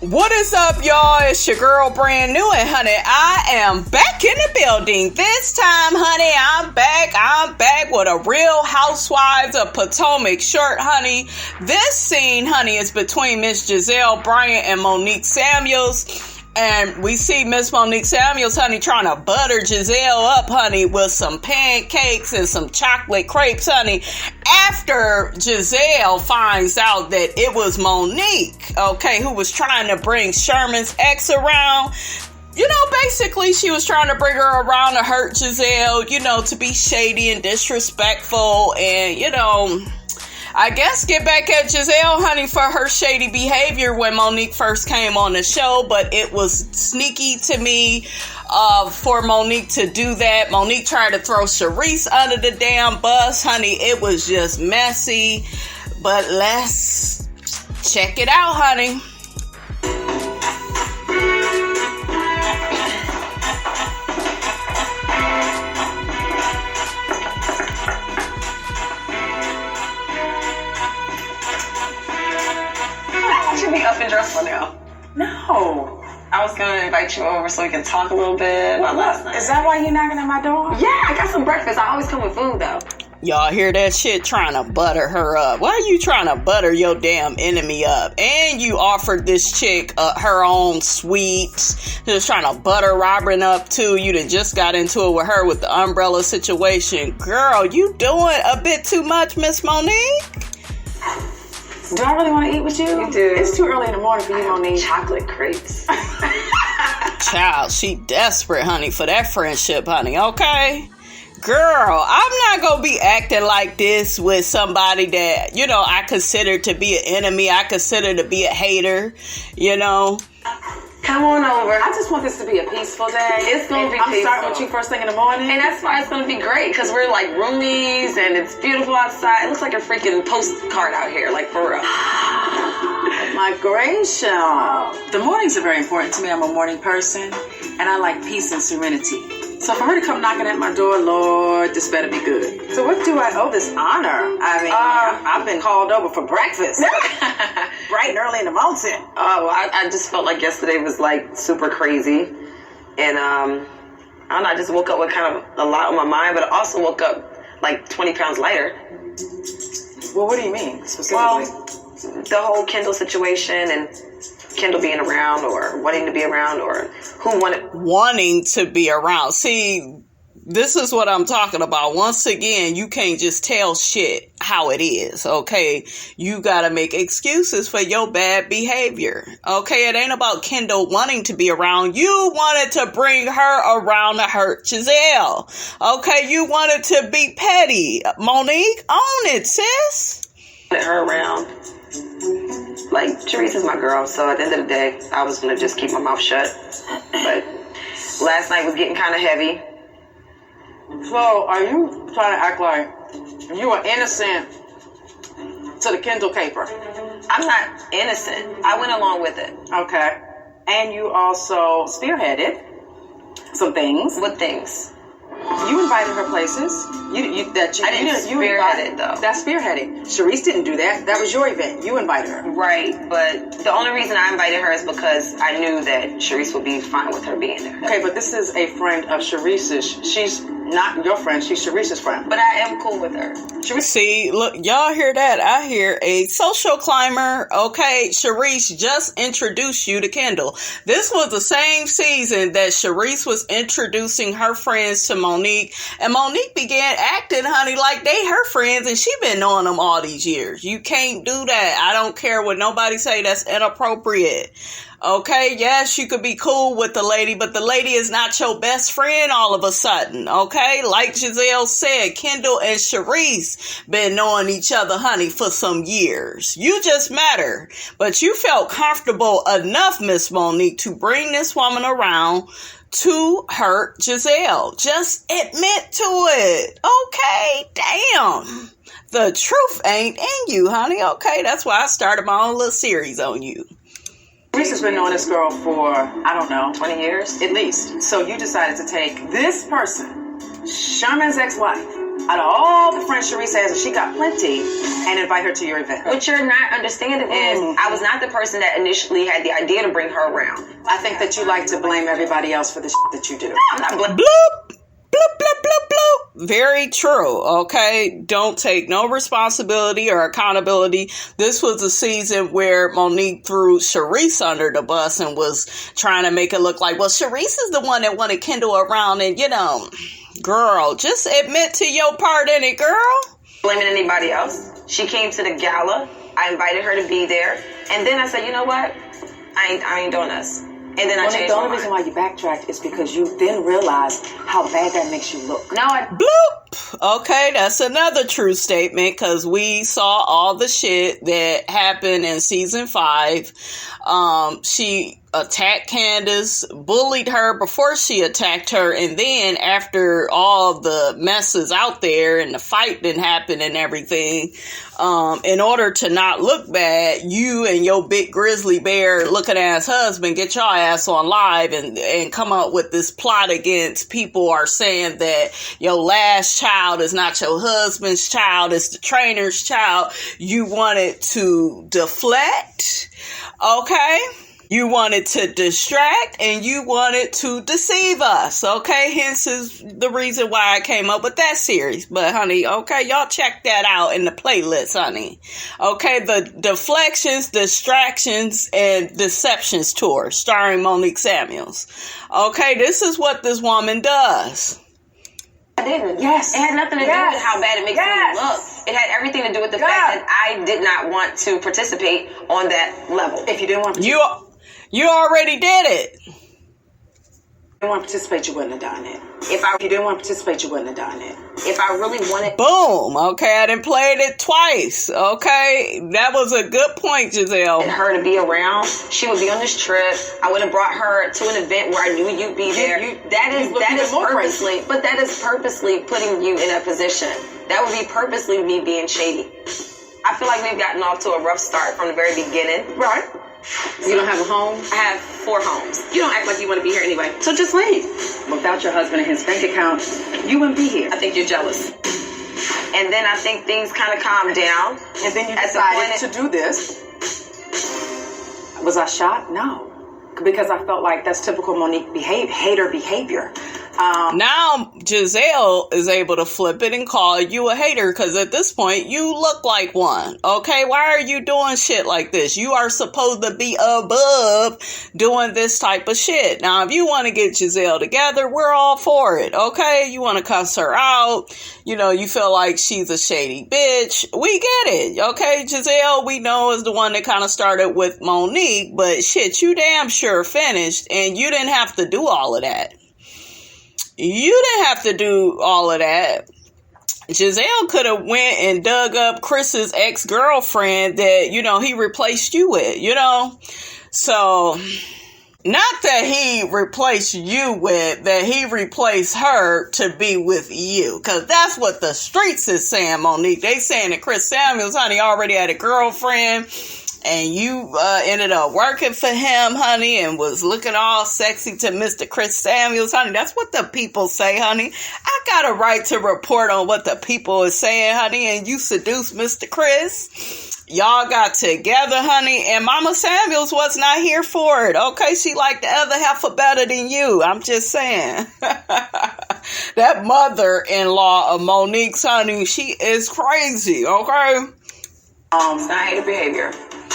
What is up, y'all? It's your girl, Brand New, and honey, I am back in the building. This time, honey, I'm back with a Real Housewives of Potomac shirt, honey. This scene, honey, is between Miss Gizelle Bryant and Monique Samuels. And we see Miss Monique Samuels, honey, trying to butter Gizelle up, honey, with some pancakes and some chocolate crepes, honey. After Gizelle finds out that it was Monique, okay, who was trying to bring Sherman's ex around. You know, basically, she was trying to bring her around to hurt Gizelle, you know, to be shady and disrespectful and, you know, I guess get back at Gizelle, honey, for her shady behavior when Monique first came on the show. But it was sneaky to me for Monique to do that. Monique tried to throw Reese under the damn bus, honey. It was just messy. But let's check it out, honey. Be up and dressed for now. No. I was gonna invite you over so we can talk a little bit about last night. Is that why you're knocking at my door? Yeah, I got some breakfast. I always come with food though. Y'all hear that shit? Trying to butter her up. Why are you trying to butter your damn enemy up? And you offered this chick her own sweets. Just trying to butter Robin up too. You done just got into it with her with the umbrella situation. Girl, you doing a bit too much, Miss Monique. Do I really want to eat with you? You do. It's too early in the morning for you, Monique. Chocolate crepes. Child, she desperate, honey, for that friendship, honey, okay? Girl, I'm not gonna be acting like this with somebody that, you know, I consider to be an enemy. I consider to be a hater, you know? Come on over. I just want this to be a peaceful day. It's going to be peaceful. peaceful. I'm starting with you first thing in the morning. And that's why it's going to be great, because we're like roomies and it's beautiful outside. It looks like a freaking postcard out here, like for real. Migration. The mornings are very important to me. I'm a morning person, and I like peace and serenity. So for her to come knocking at my door, Lord, this better be good. So what do I owe this honor? I mean, I've been called over for breakfast. Bright and early in the mountain. Oh, I just felt like yesterday was like super crazy. And I don't know, I just woke up with kind of a lot on my mind, but I also woke up like 20 pounds lighter. Well, what do you mean specifically? Well, the whole Kendall situation and Kendall being around or wanting to be around or who wanting to be around. See, this is what I'm talking about. Once again, you can't just tell shit how it is, okay? You gotta make excuses for your bad behavior, okay? It ain't about Kendall wanting to be around. You wanted to bring her around to hurt Gizelle, okay? You wanted to be petty. Monique, own it, sis. Her around. Like, Therese is my girl, so at the end of the day, I was going to just keep my mouth shut. But last night was getting kind of heavy. So, are you trying to act like you are innocent to the Kendall caper? I'm not innocent. I went along with it. Okay. And you also spearheaded some things. What things? You invited her places. I didn't spearhead it, though. That's spearheading. Sharice didn't do that. That was your event. You invited her. Right, but the only reason I invited her is because I knew that Sharice would be fine with her being there. Okay, but this is a friend of Sharice's. She's not your friend. She's Sharice's friend. But I am cool with her. See, look, y'all hear that? I hear a social climber. Okay, Sharice just introduced you to Kendall. This was the same season that Sharice was introducing her friends to Monique, and Monique began acting, honey, like they her friends, and she been knowing them all these years. You can't do that. I don't care what nobody say. That's inappropriate. Okay, yes, you could be cool with the lady, but the lady is not your best friend all of a sudden, okay? Like Gizelle said, Kendall and Sharice been knowing each other, honey, for some years. You just met her, but you felt comfortable enough, Miss Monique, to bring this woman around to hurt Gizelle. Just admit to it, okay? Damn. The truth ain't in you, honey, okay? That's why I started my own little series on you. Reese has been knowing this girl for, I don't know, 20 years? At least. So you decided to take this person, Sherman's ex-wife, out of all the friends Sharice has, and she got plenty, and invite her to your event. What you're not understanding is I was not the person that initially had the idea to bring her around. I think that you like to blame everybody else for the shit that you do. I'm not blaming. Bloop! Bloop, bloop, bloop, bloop. Very true, okay? Don't take no responsibility or accountability. This was a season where Monique threw Sharice under the bus and was trying to make it look like, well, Sharice is the one that wanted Kendall around, and, you know, girl, just admit to your part in it, girl. Blaming anybody else. She came to the gala. I invited her to be there. And then I said, you know what? I ain't doing this. And then I changed the my only mind. reason why you backtracked is because you then realized how bad that makes you look. No, I... Bloop! Okay, that's another true statement, because we saw all the shit that happened in season 5. She attacked Candace, bullied her before she attacked her, and then after all the messes out there and the fight didn't happen and everything, in order to not look bad, you and your big grizzly bear looking ass husband get your ass on live and come up with this plot against people are saying that your last child is not your husband's child, it's the trainer's child. You wanted to deflect, okay? You wanted to distract and you wanted to deceive us, okay? Hence is the reason why I came up with that series. But, honey, okay, y'all check that out in the playlist, honey. Okay, the Deflections, Distractions, and Deceptions tour starring Monique Samuels. Okay, this is what this woman does. I didn't. Yes. It had nothing to do with how bad it makes me look. It had everything to do with the fact that I did not want to participate on that level. If you didn't want to You already did it. If you didn't want to participate, you wouldn't have done it. If you didn't want to participate, you wouldn't have done it. If I really wanted... Boom. Okay, I done played it twice. Okay, that was a good point, Giselle. Her to be around, she would be on this trip. I would have brought her to an event where I knew you'd be there. That is purposely, but that is purposely putting you in a position. That would be purposely me being shady. I feel like we've gotten off to a rough start from the very beginning. Right. You don't have a home? I have 4 homes. You don't act like you want to be here anyway. So just leave. Without your husband and his bank account, you wouldn't be here. I think you're jealous. And then I think things kind of calmed down. And then you decided to do this. Was I shocked? No. Because I felt like that's typical Monique hater behavior. Now Giselle is able to flip it and call you a hater because at this point you look like one. Okay, why are you doing shit like this? You are supposed to be above doing this type of shit. Now, if you want to get Giselle together, we're all for it. Okay, you want to cuss her out. You know, you feel like she's a shady bitch. We get it. Okay, Giselle, we know is the one that kind of started with Monique, but shit, you damn sure finished, and you didn't have to do all of that. You didn't have to do all of that. Giselle could have went and dug up Chris's ex-girlfriend that, you know, he replaced you with, you know? So, not that he replaced you with, that he replaced her to be with you. Because that's what the streets is saying, Monique. They saying that Chris Samuels, honey, already had a girlfriend. And you ended up working for him, honey, and was looking all sexy to Mr. Chris Samuels, honey. That's what the people say, honey. I got a right to report on what the people is saying, honey. And you seduced Mr. Chris. Y'all got together, honey. And Mama Samuels was not here for it. Okay, she liked the other half better than you. I'm just saying. That mother-in-law of Monique's, honey, she is crazy, okay? It's not hater behavior.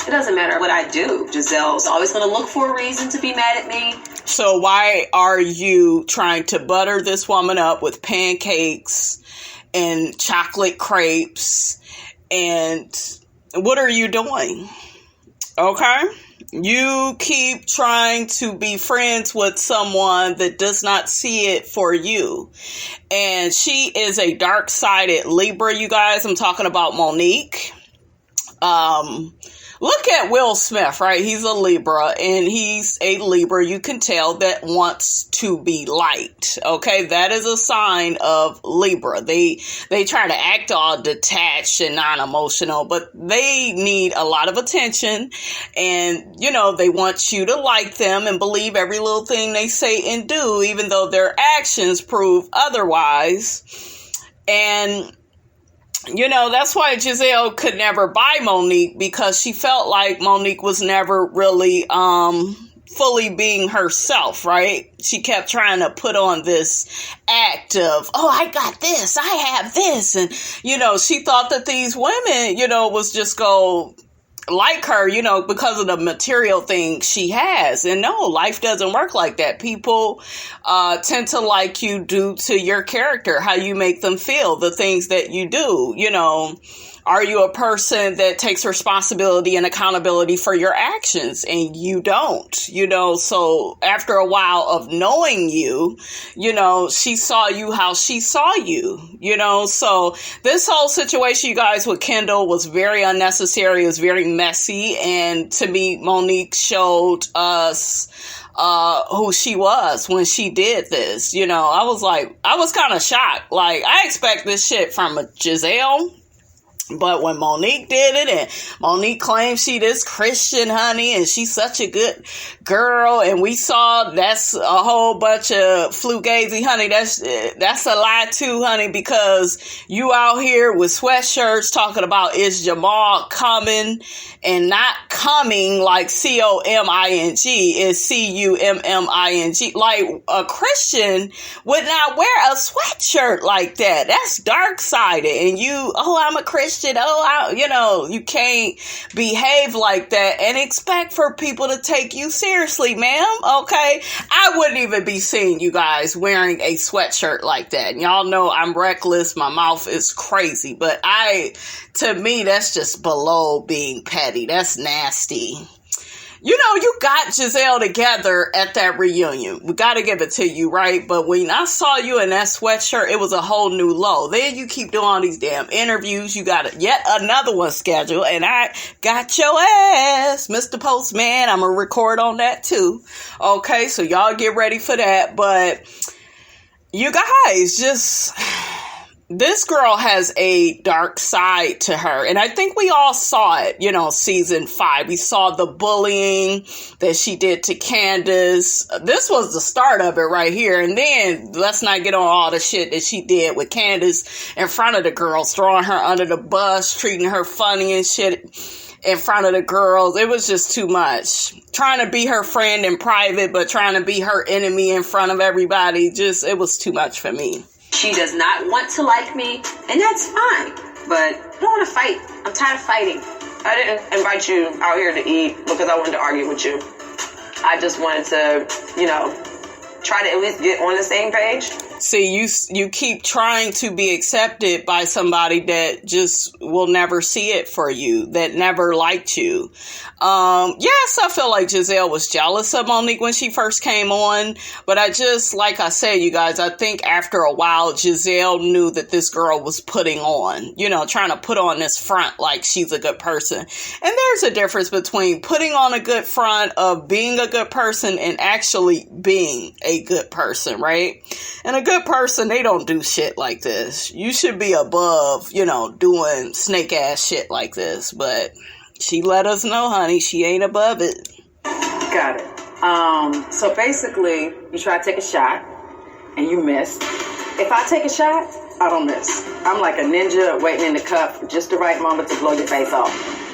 It doesn't matter what I do. Gizelle's always going to look for a reason to be mad at me. So why are you trying to butter this woman up with pancakes and chocolate crepes? And what are you doing? Okay? You keep trying to be friends with someone that does not see it for you. And she is a dark-sided Libra, you guys. I'm talking about Monique. Look at Will Smith, right? He's a Libra, and he's a Libra, you can tell, that wants to be liked. Okay, that is a sign of Libra. They try to act all detached and non-emotional, but they need a lot of attention, and, you know, they want you to like them and believe every little thing they say and do, even though their actions prove otherwise. And, you know, that's why Gizelle could never buy Monique, because she felt like Monique was never really fully being herself, right? She kept trying to put on this act of, oh, I got this, I have this. And, you know, she thought that these women, you know, was just go like her, you know, because of the material thing she has. And no, life doesn't work like that. People tend to like you due to your character, how you make them feel, the things that you do. You know, are you a person that takes responsibility and accountability for your actions? And you don't, you know. So after a while of knowing you, you know, she saw you how she saw you, you know. So this whole situation, you guys, with Kendall was very unnecessary. It was very messy. And to me, Monique showed us who she was when she did this. You know, I was kind of shocked. Like, I expect this shit from a Gizelle. But when Monique did it, and Monique claims she this Christian, honey, and she's such a good girl, and we saw that's a whole bunch of flugazi, honey. That's a lie too, honey, because you out here with sweatshirts talking about is Jamal coming, and not coming like coming, is cumming. Like, a Christian would not wear a sweatshirt like that. That's dark-sided. And you, oh, I'm a Christian. Oh, you know, you can't behave like that and expect for people to take you seriously, ma'am. Okay, I wouldn't even be seeing you guys wearing a sweatshirt like that. And y'all know I'm reckless. My mouth is crazy, but to me, that's just below being petty. That's nasty. You know, you got Gizelle together at that reunion. We got to give it to you, right? But when I saw you in that sweatshirt, it was a whole new low. Then you keep doing all these damn interviews. You got yet another one scheduled, and I got your ass, Mr. Postman. I'm going to record on that too. Okay, so y'all get ready for that. But you guys, just... this girl has a dark side to her. And I think we all saw it, you know, season 5. We saw the bullying that she did to Candace. This was the start of it right here. And then let's not get on all the shit that she did with Candace in front of the girls, throwing her under the bus, treating her funny and shit in front of the girls. It was just too much. Trying to be her friend in private, but trying to be her enemy in front of everybody. Just, it was too much for me. She does not want to like me, and that's fine. But I don't want to fight. I'm tired of fighting. I didn't invite you out here to eat because I wanted to argue with you. I just wanted to, you know, try to at least get on the same page. See, you keep trying to be accepted by somebody that just will never see it for you, that never liked you. Yes, I feel like Gizelle was jealous of Monique when she first came on, but like I said, you guys, I think after a while, Gizelle knew that this girl was putting on, you know, trying to put on this front like she's a good person. And there's a difference between putting on a good front of being a good person and actually being a good person, right? And a good person, they don't do shit like this. You should be above, you know, doing snake ass shit like this. But she let us know, honey, she ain't above it. Got it. So basically, you try to take a shot and you miss. If I take a shot, I don't miss. I'm like a ninja waiting in the cup for just the right moment to blow your face off.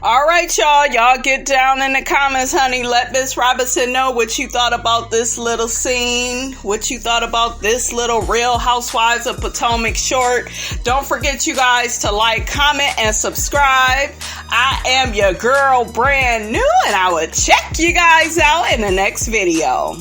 All right, y'all. Y'all get down in the comments, honey. Let Miss Robinson know what you thought about this little scene, what you thought about this little Real Housewives of Potomac short. Don't forget, you guys, to like, comment, and subscribe. I am your girl, brand new, and I will check you guys out in the next video.